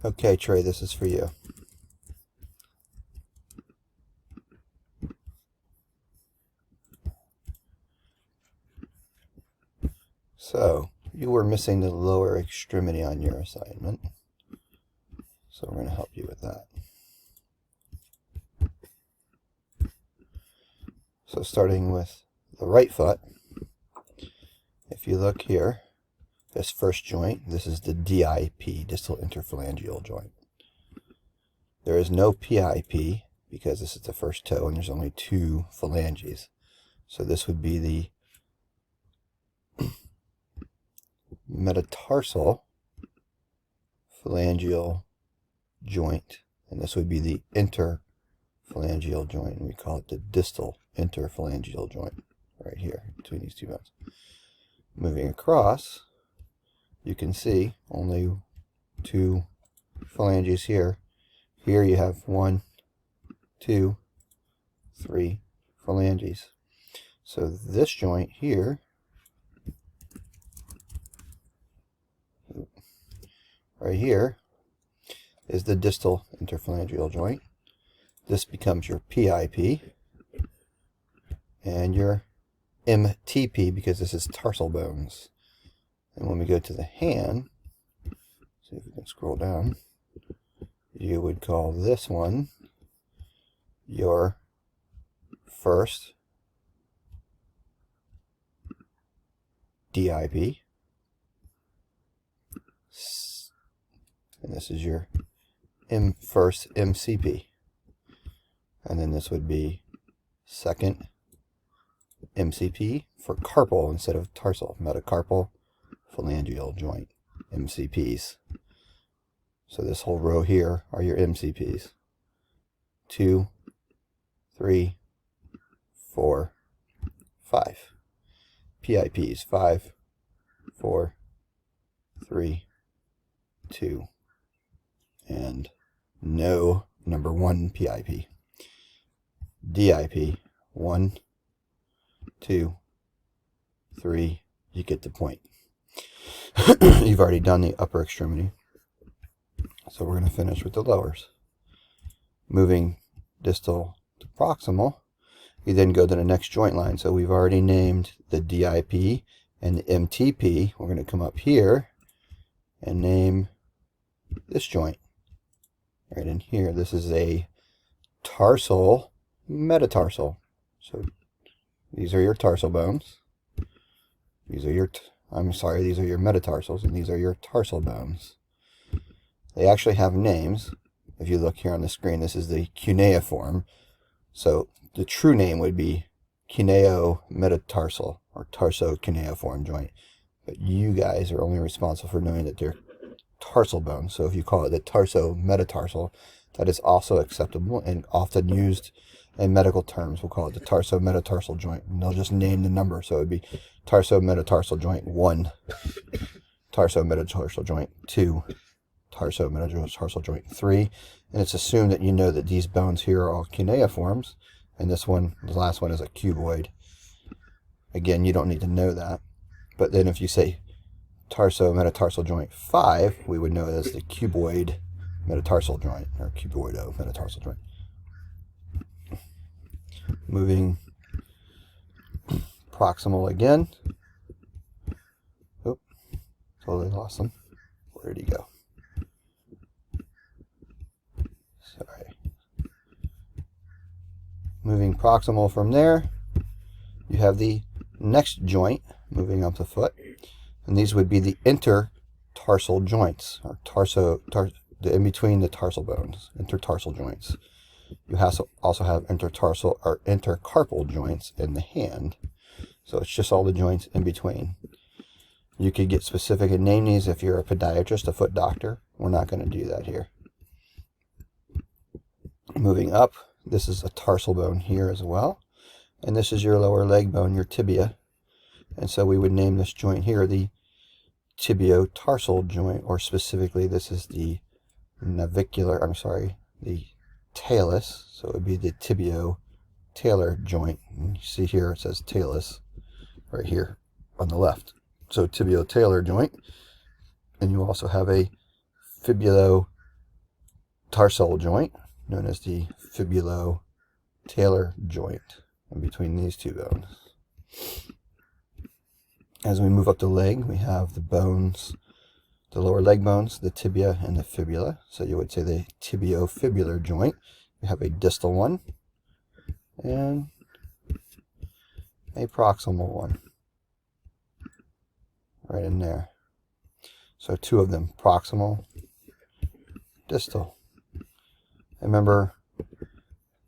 Okay, Trey, this is for you. So, you were missing the lower extremity on your assignment. So we're going to help you with that. So starting with the right foot, if you look here, this first joint, this is the DIP, distal interphalangeal joint. There is no PIP because this is the first toe and there's only 2 phalanges. So this would be the metatarsal phalangeal joint, and this would be the interphalangeal joint, and we call it the distal interphalangeal joint right here between these 2 bones. Moving across, you can see only 2 phalanges here. Here you have 1, 2, 3 phalanges. So this joint here, right here, is the distal interphalangeal joint. This becomes your PIP and your MTP because this is tarsal bones. And when we go to the hand, see if we can scroll down, you would call this one your first DIP, and this is your first MCP, and then this would be second MCP for carpal instead of tarsal, metacarpal phalangeal joint, MCPs. So this whole row here are your MCPs. 2, 3, 4, 5. PIPs, 5, 4, 3, 2, and no number 1 PIP. DIP, 1, 2, 3, you get the point. You've already done the upper extremity, so we're going to finish with the lowers. Moving distal to proximal, you then go to the next joint line. So we've already named the DIP and the MTP. We're going to come up here and name this joint right in here. This is a tarsal metatarsal. So these are your tarsal bones. These are your, these are your metatarsals, and these are your tarsal bones. They actually have names. If you look here on the screen, this is the cuneiform. So the true name would be cuneo-metatarsal or tarso-cuneiform joint. But you guys are only responsible for knowing that they're tarsal bones. So if you call it the tarso-metatarsal, that is also acceptable and often used in medical terms. We'll call it the tarso-metatarsal joint, and they'll just name the number. So it would be tarso-metatarsal joint 1, tarso-metatarsal joint 2, tarso-metatarsal joint 3, and it's assumed that you know that these bones here are all cuneiforms, and this one, the last one, is a cuboid. Again, you don't need to know that, but then if you say tarso-metatarsal joint 5, we would know it as the cuboid metatarsal joint, or cuboido-metatarsal joint. Moving proximal again. Oh, totally lost him. Where did he go? Sorry. Moving proximal from there, you have the next joint moving up the foot, and these would be the intertarsal joints, or in between the tarsal bones, intertarsal joints. You also have intertarsal or intercarpal joints in the hand, so it's just all the joints in between. You could get specific and name these if you're a podiatrist, a foot doctor. We're not going to do that here. Moving up, this is a tarsal bone here as well, and this is your lower leg bone, your tibia, and so we would name this joint here the tibiotarsal joint, or specifically this is the the talus, so it would be the tibio-tailor joint. And you see here it says talus right here on the left. So tibio-tailor joint, and you also have a Tarsal joint, known as the Tailor Joint, in between these two bones. As we move up the leg, we have the bones, the lower leg bones, the tibia and the fibula. So you would say the tibiofibular joint. We have a distal one and a proximal one right in there. So two of them, proximal, distal. And remember,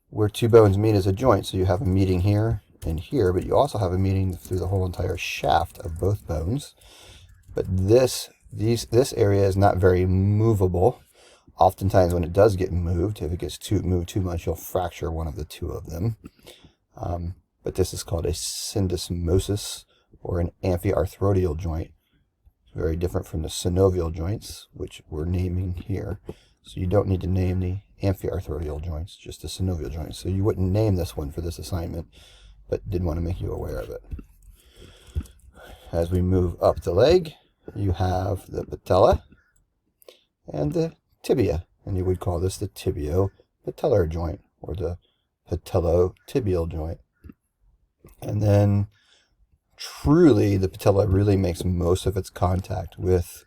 where two bones meet is a joint, so you have a meeting here and here, but you also have a meeting through the whole entire shaft of both bones. But this area is not very movable. Oftentimes when it does get moved, if it gets moved too much, you'll fracture one of the two of them. But this is called a syndesmosis, or an amphiarthrodial joint. It's very different from the synovial joints, which we're naming here. So you don't need to name the amphiarthrodial joints, just the synovial joints. So you wouldn't name this one for this assignment, but did want to make you aware of it. As we move up the leg, you have the patella and the tibia, and you would call this the tibio-patellar joint, or the patello-tibial joint. And then truly the patella really makes most of its contact with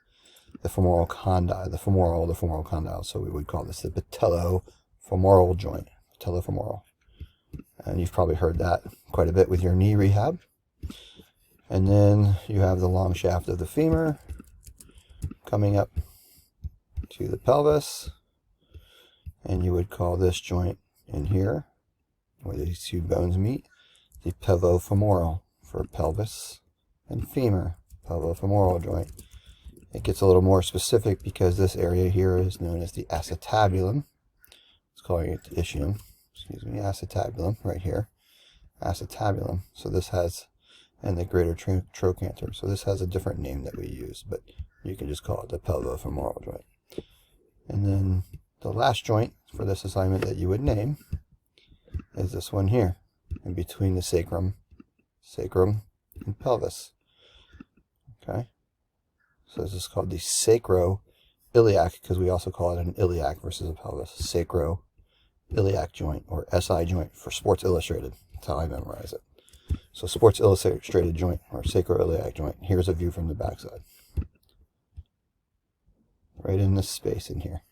the femoral condyle, the femoral condyle. So we would call this the patellofemoral joint, patellofemoral. And you've probably heard that quite a bit with your knee rehab. And then you have the long shaft of the femur coming up to the pelvis, and you would call this joint in here, where these two bones meet, the pelvofemoral, for pelvis and femur, pelvofemoral joint. It gets a little more specific because this area here is known as the acetabulum. It's calling it the ischium. Excuse me, acetabulum right here. Acetabulum. So this has, and the greater trochanter. So this has a different name that we use, but you can just call it the pelvofemoral joint. And then the last joint for this assignment that you would name is this one here, in between the sacrum and pelvis. Okay? So this is called the sacroiliac, because we also call it an iliac versus a pelvis. Sacroiliac joint, or SI joint for Sports Illustrated. That's how I memorize it. So Sports Illustrated joint, or sacroiliac joint. Here's a view from the backside. Right in this space in here.